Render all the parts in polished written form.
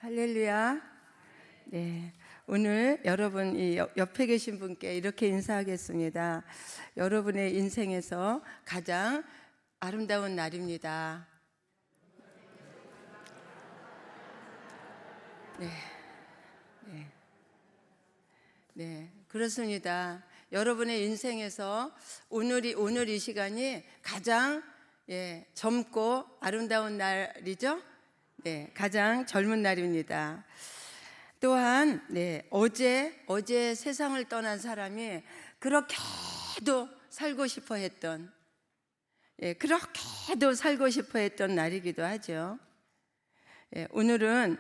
할렐루야. 네. 오늘 여러분 이 옆에 계신 분께 이렇게 인사하겠습니다. 여러분의 인생에서 가장 아름다운 날입니다. 네. 네. 네. 그렇습니다. 여러분의 인생에서 오늘 이 시간이 가장 젊고 아름다운 날이죠. 네, 가장 젊은 날입니다. 또한 어제 세상을 떠난 사람이 그렇게도 살고 싶어 했던 그렇게도 살고 싶어 했던 날이기도 하죠. 오늘은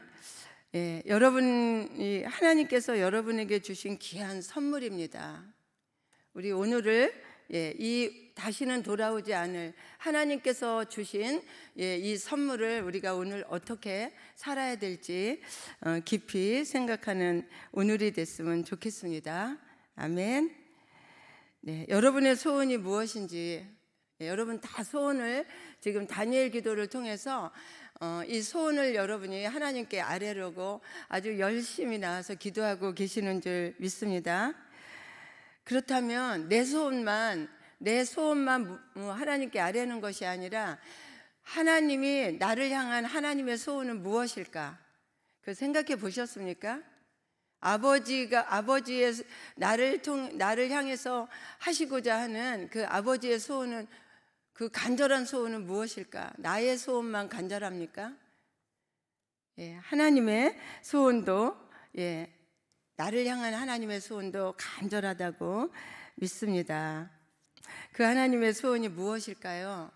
여러분이 하나님께서 여러분에게 주신 귀한 선물입니다. 우리 오늘을 이 다시는 돌아오지 않을 하나님께서 주신 이 선물을 우리가 오늘 어떻게 살아야 될지 깊이 생각하는 오늘이 됐으면 좋겠습니다. 아멘. 네, 여러분의 소원이 무엇인지 여러분 다 소원을 지금 다니엘 기도를 통해서 이 소원을 여러분이 하나님께 아뢰려고 아주 열심히 나와서 기도하고 계시는 줄 믿습니다. 그렇다면 내 소원만 하나님께 아뢰는 것이 아니라 하나님이 나를 향한 하나님의 소원은 무엇일까? 그 생각해 보셨습니까? 아버지의 나를 향해서 하시고자 하는 그 아버지의 소원은, 그 간절한 소원은 무엇일까? 나의 소원만 간절합니까? 하나님의 소원도 나를 향한 하나님의 소원도 간절하다고 믿습니다. 그 하나님의 소원이 무엇일까요?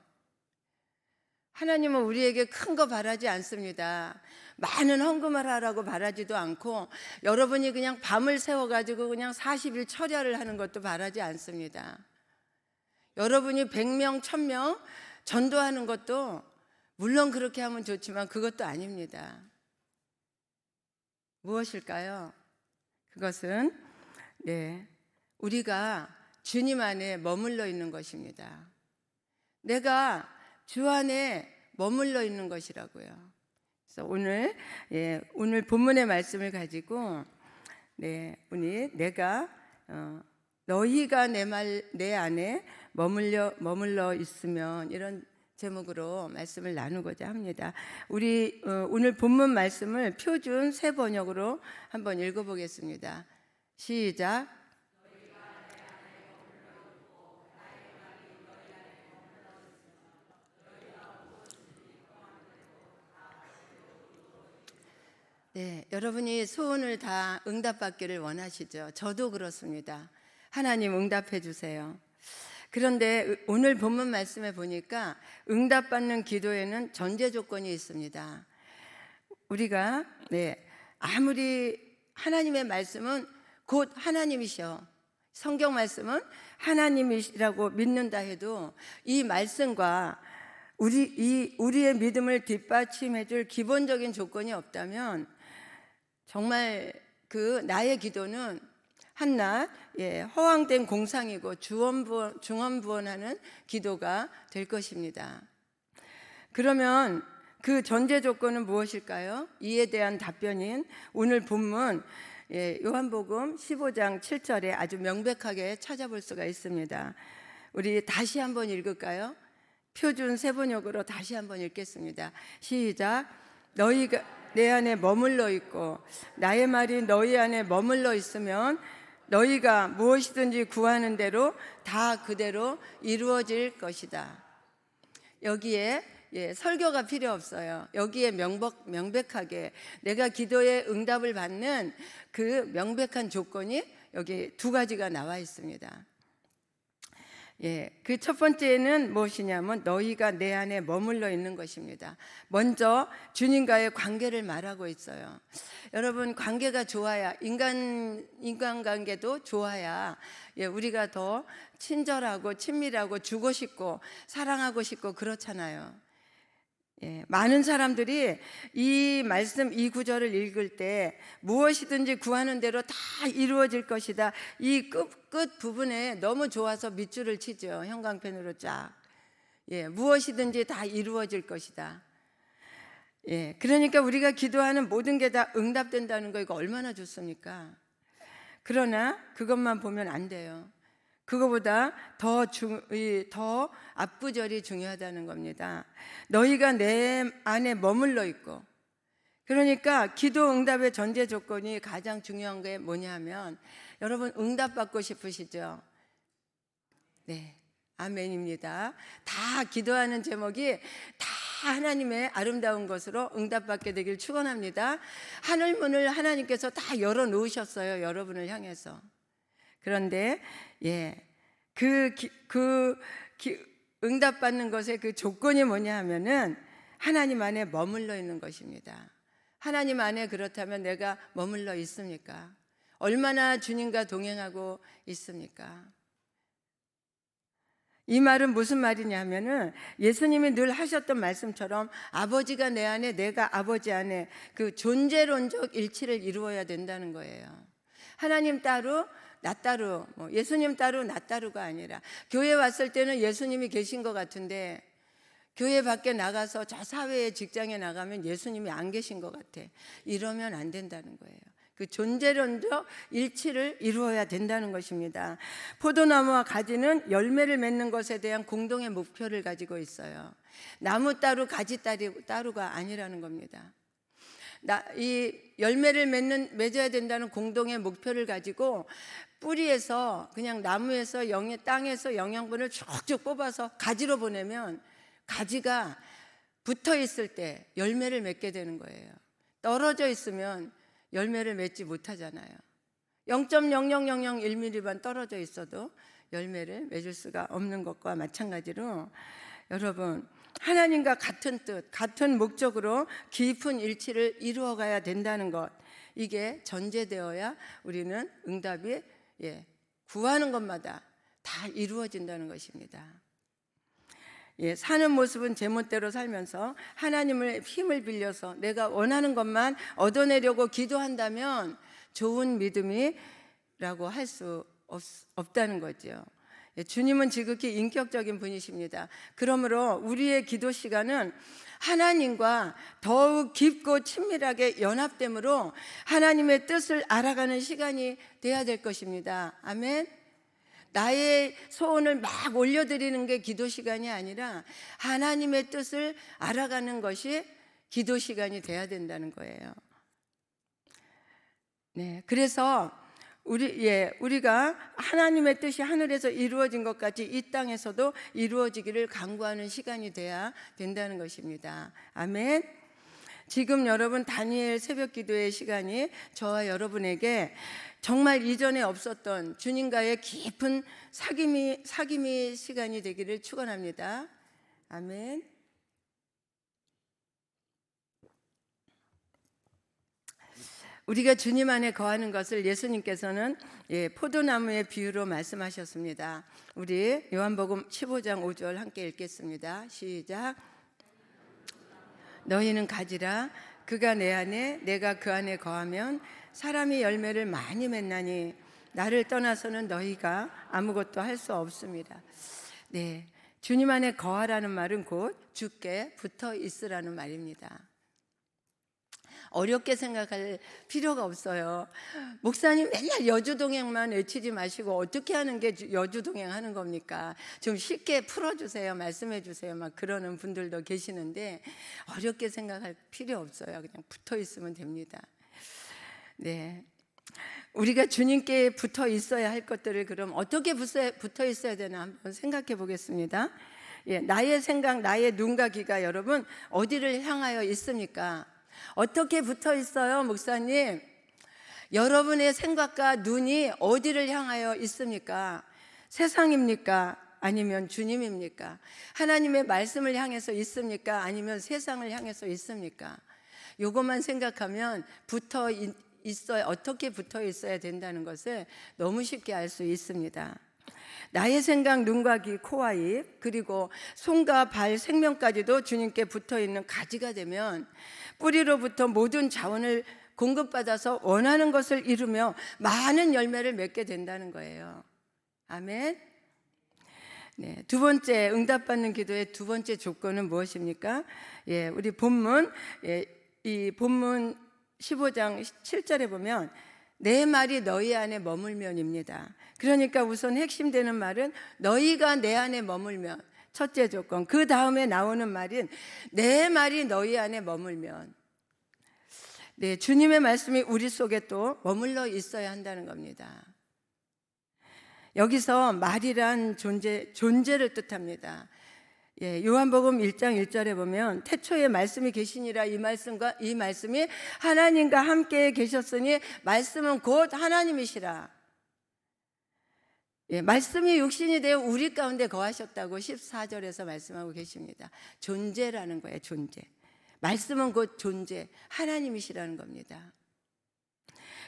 하나님은 우리에게 큰 거 바라지 않습니다. 많은 헌금을 하라고 바라지도 않고 여러분이 그냥 밤을 새워가지고 그냥 40일 철야를 하는 것도 바라지 않습니다. 여러분이 100명, 1000명 전도하는 것도 물론 그렇게 하면 좋지만 그것도 아닙니다. 무엇일까요? 그것은 우리가 주님 안에 머물러 있는 것입니다. 내가 주 안에 머물러 있는 것이라고요. 그래서 오늘 본문의 말씀을 가지고 너희가 내 안에 머물러 있으면, 이런 제목으로 말씀을 나누고자 합니다. 우리 오늘 본문 말씀을 표준 새 번역으로 한번 읽어보겠습니다. 시작. 여러분이 소원을 다 응답받기를 원하시죠? 저도 그렇습니다. 하나님 응답해 주세요. 그런데 오늘 본문 말씀에 보니까 응답받는 기도에는 전제 조건이 있습니다. 우리가 아무리 하나님의 말씀은 곧 하나님이셔, 성경 말씀은 하나님이시라고 믿는다 해도 이 말씀과 우리의 믿음을 뒷받침해 줄 기본적인 조건이 없다면 정말 그 나의 기도는 한낱 허황된 공상이고 중언부언하는 기도가 될 것입니다. 그러면 그 전제 조건은 무엇일까요? 이에 대한 답변인 오늘 본문 요한복음 15장 7절에 아주 명백하게 찾아볼 수가 있습니다. 우리 다시 한번 읽을까요? 표준 새 번역으로 다시 한번 읽겠습니다. 시작. 너희가 내 안에 머물러 있고 나의 말이 너희 안에 머물러 있으면 너희가 무엇이든지 구하는 대로 다 그대로 이루어질 것이다. 여기에 설교가 필요 없어요. 여기에 명백하게 내가 기도에 응답을 받는 그 명백한 조건이 여기 두 가지가 나와 있습니다. 그 첫 번째는 무엇이냐면 너희가 내 안에 머물러 있는 것입니다. 먼저 주님과의 관계를 말하고 있어요. 여러분, 관계가 좋아야, 인간관계도 좋아야 우리가 더 친절하고 친밀하고 주고 싶고 사랑하고 싶고 그렇잖아요. 많은 사람들이 이 말씀, 이 구절을 읽을 때 무엇이든지 구하는 대로 다 이루어질 것이다, 이 끝 부분에 너무 좋아서 밑줄을 치죠. 형광펜으로 쫙. 무엇이든지 다 이루어질 것이다. 예, 그러니까 우리가 기도하는 모든 게 다 응답된다는 거, 이거 얼마나 좋습니까? 그러나 그것만 보면 안 돼요. 그거보다 더 앞구절이 중요하다는 겁니다. 너희가 내 안에 머물러 있고. 그러니까 기도 응답의 전제 조건이 가장 중요한 게 뭐냐면, 여러분 응답받고 싶으시죠? 네, 아멘입니다. 다 기도하는 제목이 다 하나님의 아름다운 것으로 응답받게 되길 축원합니다. 하늘문을 하나님께서 다 열어놓으셨어요, 여러분을 향해서. 그런데 응답받는 것의 그 조건이 뭐냐 하면은 하나님 안에 머물러 있는 것입니다. 하나님 안에 그렇다면 내가 머물러 있습니까? 얼마나 주님과 동행하고 있습니까? 이 말은 무슨 말이냐 하면은 예수님이 늘 하셨던 말씀처럼 아버지가 내 안에 내가 아버지 안에 그 존재론적 일치를 이루어야 된다는 거예요. 하나님 따로 나 따로, 예수님 따로 나 따로가 아니라, 교회 왔을 때는 예수님이 계신 것 같은데 교회 밖에 나가서 저 사회의 직장에 나가면 예수님이 안 계신 것 같아. 이러면 안 된다는 거예요. 그 존재론적 일치를 이루어야 된다는 것입니다. 포도나무와 가지는 열매를 맺는 것에 대한 공동의 목표를 가지고 있어요. 나무 따로 가지 따로가 아니라는 겁니다. 이 열매를 맺어야 된다는 공동의 목표를 가지고 뿌리에서, 그냥 나무에서 땅에서 영양분을 쭉쭉 뽑아서 가지로 보내면 가지가 붙어 있을 때 열매를 맺게 되는 거예요. 떨어져 있으면 열매를 맺지 못하잖아요. 0.00001mm만 떨어져 있어도 열매를 맺을 수가 없는 것과 마찬가지로, 여러분 하나님과 같은 뜻, 같은 목적으로 깊은 일치를 이루어가야 된다는 것, 이게 전제되어야 우리는 응답이 구하는 것마다 다 이루어진다는 것입니다. 사는 모습은 제멋대로 살면서 하나님의 힘을 빌려서 내가 원하는 것만 얻어내려고 기도한다면 좋은 믿음이라고 할 수 없다는 거죠. 주님은 지극히 인격적인 분이십니다. 그러므로 우리의 기도 시간은 하나님과 더욱 깊고 친밀하게 연합됨으로 하나님의 뜻을 알아가는 시간이 돼야 될 것입니다. 아멘. 나의 소원을 막 올려드리는 게 기도 시간이 아니라 하나님의 뜻을 알아가는 것이 기도 시간이 돼야 된다는 거예요. 네, 그래서 우리가 하나님의 뜻이 하늘에서 이루어진 것 같이 이 땅에서도 이루어지기를 간구하는 시간이 돼야 된다는 것입니다. 아멘. 지금 여러분 다니엘 새벽 기도의 시간이 저와 여러분에게 정말 이전에 없었던 주님과의 깊은 사귐의 시간이 되기를 축원합니다. 아멘. 우리가 주님 안에 거하는 것을 예수님께서는 포도나무의 비유로 말씀하셨습니다. 우리 요한복음 15장 5절 함께 읽겠습니다. 시작. 너희는 가지라. 그가 내 안에 내가 그 안에 거하면 사람이 열매를 많이 맺나니 나를 떠나서는 너희가 아무것도 할 수 없습니다. 네, 주님 안에 거하라는 말은 곧 주께 붙어 있으라는 말입니다. 어렵게 생각할 필요가 없어요. 목사님 맨날 여주동행만 외치지 마시고 어떻게 하는 게 여주동행 하는 겁니까? 좀 쉽게 풀어주세요, 말씀해 주세요, 막 그러는 분들도 계시는데 어렵게 생각할 필요 없어요. 그냥 붙어 있으면 됩니다. 네, 우리가 주님께 붙어 있어야 할 것들을 그럼 어떻게 붙어 있어야 되나 한번 생각해 보겠습니다. 나의 생각, 나의 눈과 귀가 여러분 어디를 향하여 있습니까? 어떻게 붙어 있어요, 목사님? 여러분의 생각과 눈이 어디를 향하여 있습니까? 세상입니까? 아니면 주님입니까? 하나님의 말씀을 향해서 있습니까? 아니면 세상을 향해서 있습니까? 요것만 생각하면 어떻게 붙어 있어야 된다는 것을 너무 쉽게 알 수 있습니다. 나의 생각, 눈과 귀, 코와 입, 그리고 손과 발, 생명까지도 주님께 붙어있는 가지가 되면 뿌리로부터 모든 자원을 공급받아서 원하는 것을 이루며 많은 열매를 맺게 된다는 거예요. 아멘. 네, 두 번째 응답받는 기도의 두 번째 조건은 무엇입니까? 예, 우리 본문, 이 본문 15장 7절에 보면 내 말이 너희 안에 머물면입니다. 그러니까 우선 핵심되는 말은 너희가 내 안에 머물면, 첫째 조건. 그 다음에 나오는 말은 내 말이 너희 안에 머물면. 네, 주님의 말씀이 우리 속에 또 머물러 있어야 한다는 겁니다. 여기서 말이란 존재를 뜻합니다. 예, 요한복음 1장 1절에 보면 태초에 말씀이 계시니라, 이 말씀이 하나님과 함께 계셨으니 말씀은 곧 하나님이시라. 예, 말씀이 육신이 되어 우리 가운데 거하셨다고 14절에서 말씀하고 계십니다. 존재라는 거예요, 존재. 말씀은 곧 존재, 하나님이시라는 겁니다.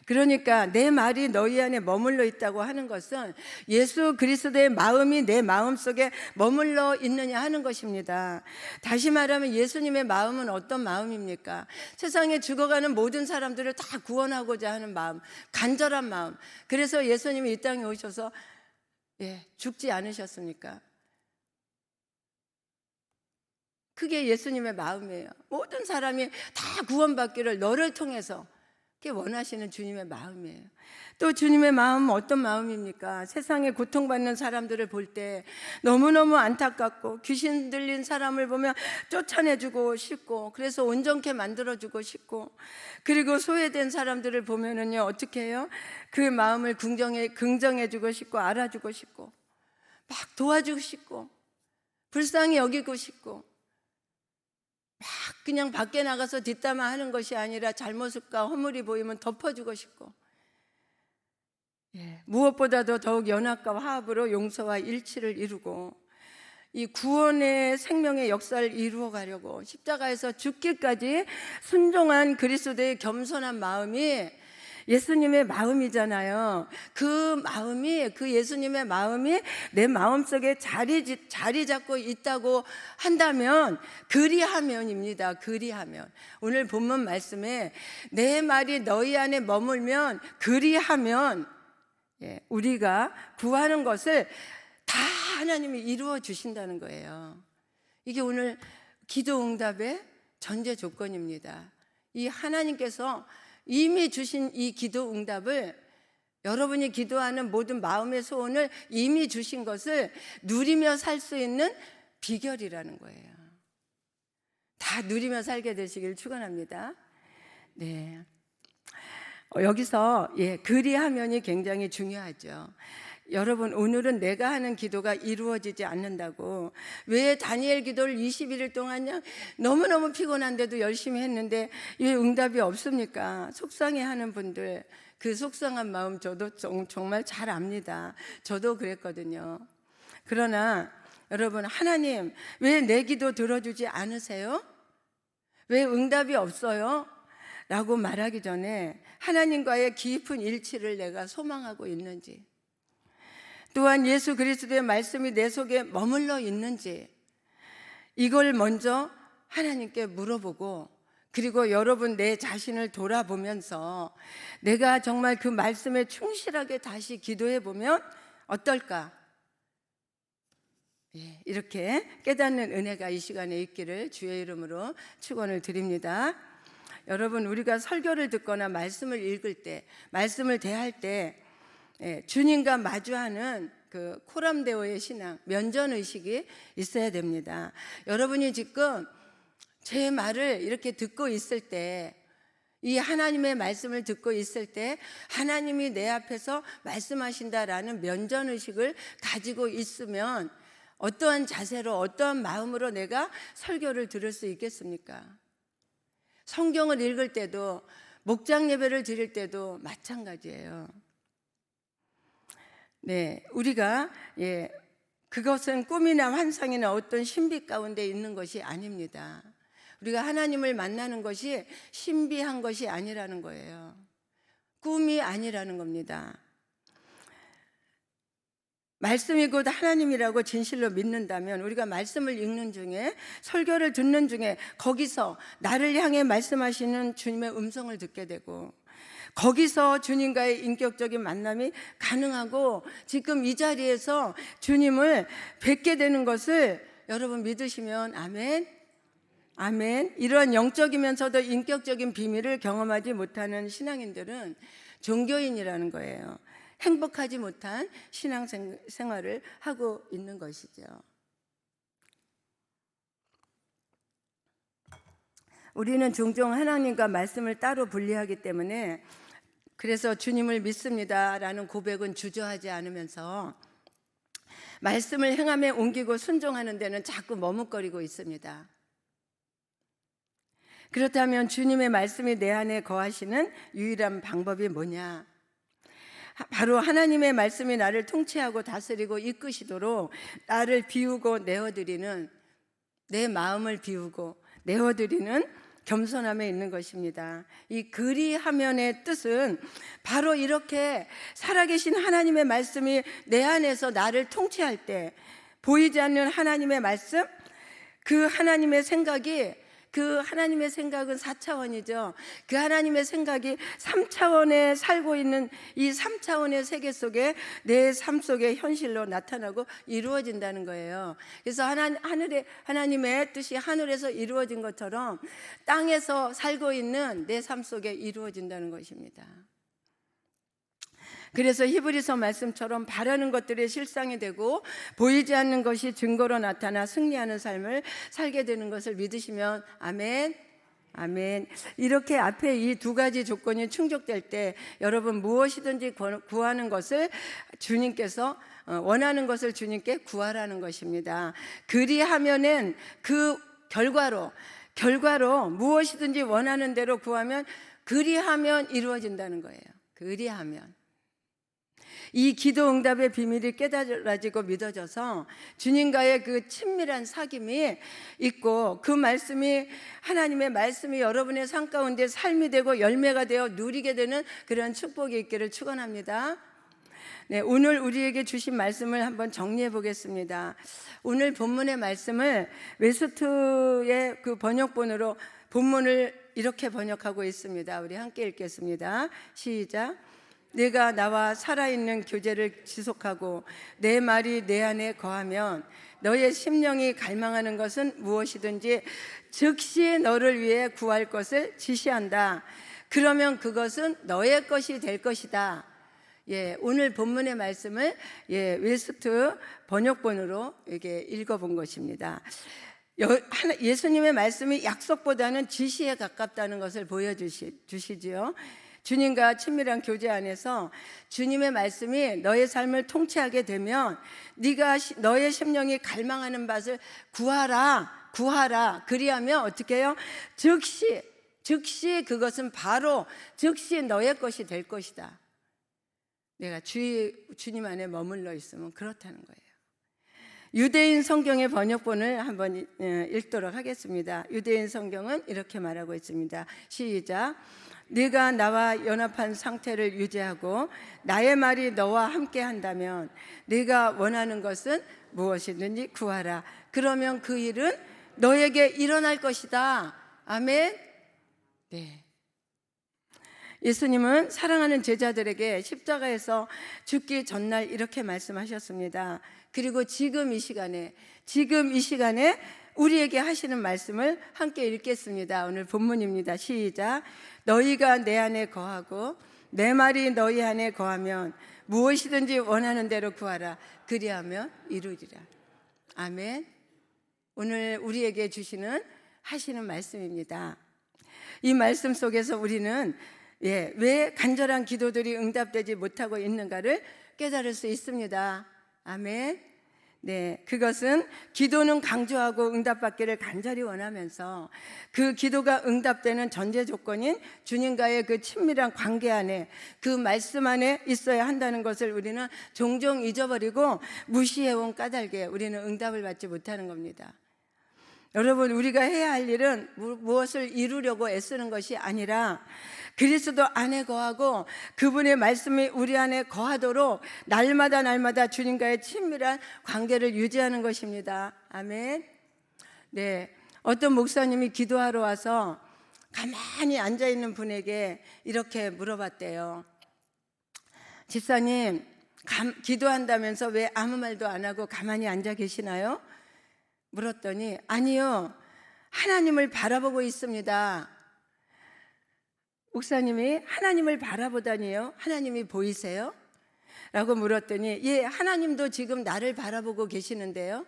그러니까 내 말이 너희 안에 머물러 있다고 하는 것은 예수 그리스도의 마음이 내 마음속에 머물러 있느냐 하는 것입니다. 다시 말하면 예수님의 마음은 어떤 마음입니까? 세상에 죽어가는 모든 사람들을 다 구원하고자 하는 마음, 간절한 마음. 그래서 예수님이 이 땅에 오셔서 죽지 않으셨습니까? 그게 예수님의 마음이에요. 모든 사람이 다 구원받기를 너를 통해서, 그게 원하시는 주님의 마음이에요. 또 주님의 마음은 어떤 마음입니까? 세상에 고통받는 사람들을 볼 때 너무너무 안타깝고, 귀신 들린 사람을 보면 쫓아내주고 싶고, 그래서 온전케 만들어주고 싶고, 그리고 소외된 사람들을 보면은요, 어떻게 해요? 그 마음을 긍정해주고 싶고, 알아주고 싶고, 막 도와주고 싶고, 불쌍히 여기고 싶고, 막 그냥 밖에 나가서 뒷담화 하는 것이 아니라 잘못과 허물이 보이면 덮어주고 싶고, 무엇보다도 더욱 연합과 화합으로 용서와 일치를 이루고 이 구원의 생명의 역사를 이루어 가려고 십자가에서 죽기까지 순종한 그리스도의 겸손한 마음이 예수님의 마음이잖아요. 그 마음이, 그 예수님의 마음이 내 마음속에 자리 잡고 있다고 한다면 그리하면입니다. 그리하면. 오늘 본문 말씀에 내 말이 너희 안에 머물면, 그리하면 우리가 구하는 것을 다 하나님이 이루어 주신다는 거예요. 이게 오늘 기도 응답의 전제 조건입니다. 이 하나님께서 이미 주신 이 기도 응답을, 여러분이 기도하는 모든 마음의 소원을 이미 주신 것을 누리며 살 수 있는 비결이라는 거예요. 다 누리며 살게 되시길 축원합니다. 네. 여기서 그리하면이 굉장히 중요하죠. 여러분, 오늘은 내가 하는 기도가 이루어지지 않는다고, 왜 다니엘 기도를 21일 동안요 너무너무 피곤한데도 열심히 했는데 왜 응답이 없습니까? 속상해하는 분들, 그 속상한 마음 저도 정말 잘 압니다. 저도 그랬거든요. 그러나 여러분, 하나님 왜 내 기도 들어주지 않으세요? 왜 응답이 없어요? 라고 말하기 전에 하나님과의 깊은 일치를 내가 소망하고 있는지, 또한 예수 그리스도의 말씀이 내 속에 머물러 있는지, 이걸 먼저 하나님께 물어보고, 그리고 여러분 내 자신을 돌아보면서 내가 정말 그 말씀에 충실하게 다시 기도해 보면 어떨까? 이렇게 깨닫는 은혜가 이 시간에 있기를 주의 이름으로 축원을 드립니다. 여러분, 우리가 설교를 듣거나 말씀을 읽을 때, 말씀을 대할 때 주님과 마주하는 그 코람데오의 신앙, 면전의식이 있어야 됩니다. 여러분이 지금 제 말을 이렇게 듣고 있을 때, 이 하나님의 말씀을 듣고 있을 때 하나님이 내 앞에서 말씀하신다라는 면전의식을 가지고 있으면 어떠한 자세로, 어떠한 마음으로 내가 설교를 들을 수 있겠습니까? 성경을 읽을 때도, 목장 예배를 드릴 때도 마찬가지예요. 우리가 그것은 꿈이나 환상이나 어떤 신비 가운데 있는 것이 아닙니다. 우리가 하나님을 만나는 것이 신비한 것이 아니라는 거예요. 꿈이 아니라는 겁니다. 말씀이 곧 하나님이라고 진실로 믿는다면 우리가 말씀을 읽는 중에, 설교를 듣는 중에 거기서 나를 향해 말씀하시는 주님의 음성을 듣게 되고, 거기서 주님과의 인격적인 만남이 가능하고 지금 이 자리에서 주님을 뵙게 되는 것을 여러분 믿으시면 아멘. 아멘. 이러한 영적이면서도 인격적인 비밀을 경험하지 못하는 신앙인들은 종교인이라는 거예요. 행복하지 못한 신앙 생활을 하고 있는 것이죠. 우리는 종종 하나님과 말씀을 따로 분리하기 때문에 그래서 주님을 믿습니다라는 고백은 주저하지 않으면서 말씀을 행함에 옮기고 순종하는 데는 자꾸 머뭇거리고 있습니다. 그렇다면 주님의 말씀이 내 안에 거하시는 유일한 방법이 뭐냐? 바로 하나님의 말씀이 나를 통치하고 다스리고 이끄시도록 나를 비우고 내어드리는, 내 마음을 비우고 내어드리는 겸손함에 있는 것입니다. 이 그리하면의 뜻은 바로 이렇게 살아계신 하나님의 말씀이 내 안에서 나를 통치할 때 보이지 않는 하나님의 말씀, 그 하나님의 생각이, 그 하나님의 생각은 4차원이죠. 그 하나님의 생각이 3차원에 살고 있는 이 3차원의 세계 속에 내 삶 속에 현실로 나타나고 이루어진다는 거예요. 그래서 하나님의 뜻이 하늘에서 이루어진 것처럼 땅에서 살고 있는 내 삶 속에 이루어진다는 것입니다. 그래서 히브리서 말씀처럼 바라는 것들의 실상이 되고 보이지 않는 것이 증거로 나타나 승리하는 삶을 살게 되는 것을 믿으시면 아멘. 아멘. 이렇게 앞에 이 두 가지 조건이 충족될 때 여러분 무엇이든지 구하는 것을 주님께서 원하는 것을 주님께 구하라는 것입니다. 그리하면은 그 결과로 무엇이든지 원하는 대로 구하면 그리하면 이루어진다는 거예요. 그리하면. 이 기도 응답의 비밀이 깨달아지고 믿어져서 주님과의 그 친밀한 사귐이 있고 그 말씀이, 하나님의 말씀이 여러분의 삶 가운데 삶이 되고 열매가 되어 누리게 되는 그런 축복이 있기를 축원합니다. 네, 오늘 우리에게 주신 말씀을 한번 정리해 보겠습니다. 오늘 본문의 말씀을 웨스트의 그 번역본으로 본문을 이렇게 번역하고 있습니다. 우리 함께 읽겠습니다. 시작. 내가 나와 살아있는 교제를 지속하고 내 말이 내 안에 거하면 너의 심령이 갈망하는 것은 무엇이든지 즉시 너를 위해 구할 것을 지시한다. 그러면 그것은 너의 것이 될 것이다. 예, 오늘 본문의 말씀을 웨스트 번역본으로 이렇게 읽어본 것입니다. 예수님의 말씀이 약속보다는 지시에 가깝다는 것을 보여주시지요. 주님과 친밀한 교제 안에서 주님의 말씀이 너의 삶을 통치하게 되면 네가 너의 심령이 갈망하는 것을 구하라. 그리하면 어떻게 해요? 즉시 그것은 바로 즉시 너의 것이 될 것이다. 내가 주님 안에 머물러 있으면 그렇다는 거예요. 유대인 성경의 번역본을 한번 읽도록 하겠습니다. 유대인 성경은 이렇게 말하고 있습니다. 시작. 네가 나와 연합한 상태를 유지하고 나의 말이 너와 함께 한다면 네가 원하는 것은 무엇이든지 구하라. 그러면 그 일은 너에게 일어날 것이다. 아멘. 네. 예수님은 사랑하는 제자들에게 십자가에서 죽기 전날 이렇게 말씀하셨습니다. 그리고 지금 이 시간에 우리에게 하시는 말씀을 함께 읽겠습니다. 오늘 본문입니다. 시작. 너희가 내 안에 거하고 내 말이 너희 안에 거하면 무엇이든지 원하는 대로 구하라. 그리하면 이루리라. 아멘. 오늘 우리에게 하시는 말씀입니다. 이 말씀 속에서 우리는 왜 간절한 기도들이 응답되지 못하고 있는가를 깨달을 수 있습니다. 아멘. 네, 그것은 기도는 강조하고 응답받기를 간절히 원하면서 그 기도가 응답되는 전제 조건인 주님과의 그 친밀한 관계 안에 그 말씀 안에 있어야 한다는 것을 우리는 종종 잊어버리고 무시해온 까닭에 우리는 응답을 받지 못하는 겁니다. 여러분, 우리가 해야 할 일은 무엇을 이루려고 애쓰는 것이 아니라 그리스도 안에 거하고 그분의 말씀이 우리 안에 거하도록 날마다 주님과의 친밀한 관계를 유지하는 것입니다. 아멘. 네, 어떤 목사님이 기도하러 와서 가만히 앉아 있는 분에게 이렇게 물어봤대요. 집사님, 기도한다면서 왜 아무 말도 안 하고 가만히 앉아 계시나요? 물었더니 아니요, 하나님을 바라보고 있습니다. 목사님이 하나님을 바라보다니요? 하나님이 보이세요? 라고 물었더니 예, 하나님도 지금 나를 바라보고 계시는데요.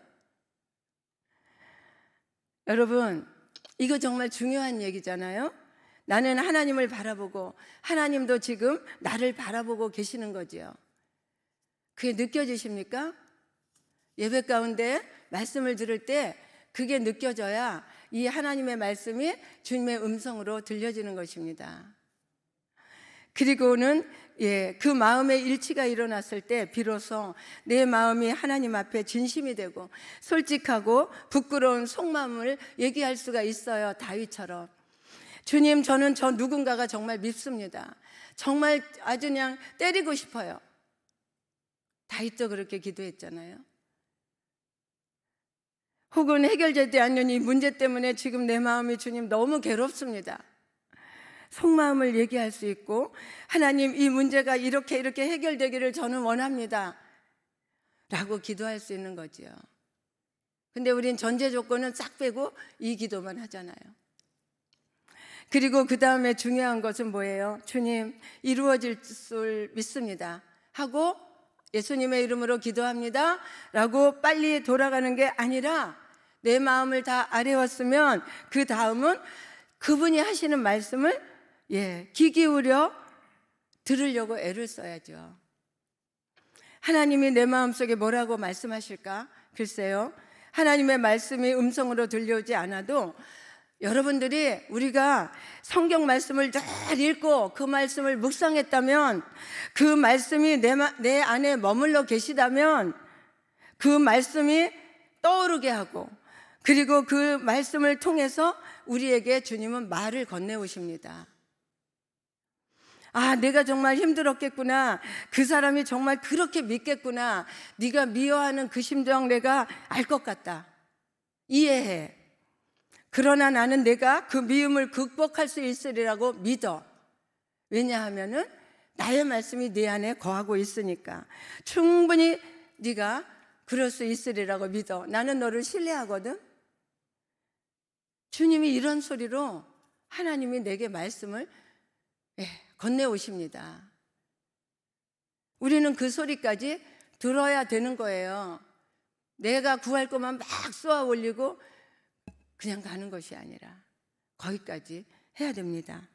여러분, 이거 정말 중요한 얘기잖아요. 나는 하나님을 바라보고 하나님도 지금 나를 바라보고 계시는 거지요. 그게 느껴지십니까? 예배 가운데 말씀을 들을 때 그게 느껴져야 이 하나님의 말씀이 주님의 음성으로 들려지는 것입니다. 그리고는 그 마음의 일치가 일어났을 때 비로소 내 마음이 하나님 앞에 진심이 되고 솔직하고 부끄러운 속마음을 얘기할 수가 있어요. 다윗처럼 주님, 저는 저 누군가가 정말 밉습니다. 정말 아주 그냥 때리고 싶어요. 다윗도 그렇게 기도했잖아요. 혹은 해결되지 않는 이 문제 때문에 지금 내 마음이 주님 너무 괴롭습니다. 속마음을 얘기할 수 있고 하나님, 이 문제가 이렇게 해결되기를 저는 원합니다 라고 기도할 수 있는 거지요. 근데 우린 전제 조건은 싹 빼고 이 기도만 하잖아요. 그리고 그 다음에 중요한 것은 뭐예요? 주님, 이루어질 줄 믿습니다 하고 예수님의 이름으로 기도합니다 라고 빨리 돌아가는 게 아니라 내 마음을 다 아뢰었으면 그 다음은 그분이 하시는 말씀을 귀 기울여 들으려고 애를 써야죠. 하나님이 내 마음속에 뭐라고 말씀하실까? 글쎄요, 하나님의 말씀이 음성으로 들려오지 않아도 여러분들이 우리가 성경 말씀을 잘 읽고 그 말씀을 묵상했다면, 그 말씀이 내 안에 머물러 계시다면 그 말씀이 떠오르게 하고, 그리고 그 말씀을 통해서 우리에게 주님은 말을 건네오십니다. 아, 내가 정말 힘들었겠구나. 그 사람이 정말 그렇게 믿겠구나. 네가 미워하는 그 심정 내가 알 것 같다. 이해해. 그러나 나는 내가 그 미움을 극복할 수 있으리라고 믿어. 왜냐하면은 나의 말씀이 네 안에 거하고 있으니까. 충분히 네가 그럴 수 있으리라고 믿어. 나는 너를 신뢰하거든. 주님이 이런 소리로 하나님이 내게 말씀을 건네오십니다. 우리는 그 소리까지 들어야 되는 거예요. 내가 구할 것만 막 쏘아 올리고 그냥 가는 것이 아니라 거기까지 해야 됩니다.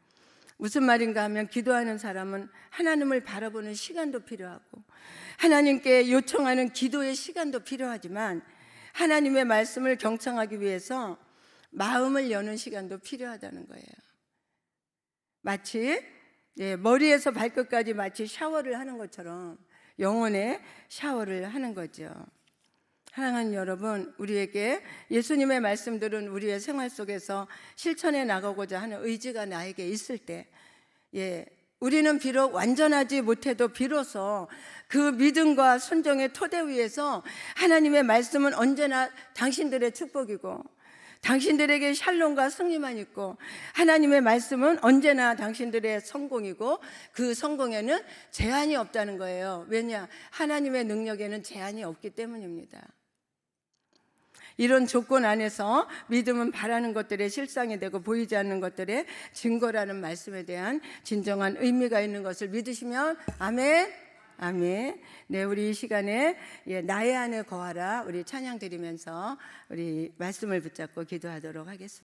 무슨 말인가 하면 기도하는 사람은 하나님을 바라보는 시간도 필요하고 하나님께 요청하는 기도의 시간도 필요하지만 하나님의 말씀을 경청하기 위해서 마음을 여는 시간도 필요하다는 거예요. 마치 머리에서 발끝까지 마치 샤워를 하는 것처럼 영혼의 샤워를 하는 거죠. 사랑하는 여러분, 우리에게 예수님의 말씀들은 우리의 생활 속에서 실천해 나가고자 하는 의지가 나에게 있을 때, 우리는 비록 완전하지 못해도 비로소 그 믿음과 순종의 토대 위에서 하나님의 말씀은 언제나 당신들의 축복이고 당신들에게 샬롬과 승리만 있고 하나님의 말씀은 언제나 당신들의 성공이고 그 성공에는 제한이 없다는 거예요. 왜냐? 하나님의 능력에는 제한이 없기 때문입니다. 이런 조건 안에서 믿음은 바라는 것들의 실상이 되고 보이지 않는 것들의 증거라는 말씀에 대한 진정한 의미가 있는 것을 믿으시면 아멘. 아멘. 네, 우리 이 시간에 나의 안에 거하라 우리 찬양 드리면서 우리 말씀을 붙잡고 기도하도록 하겠습니다.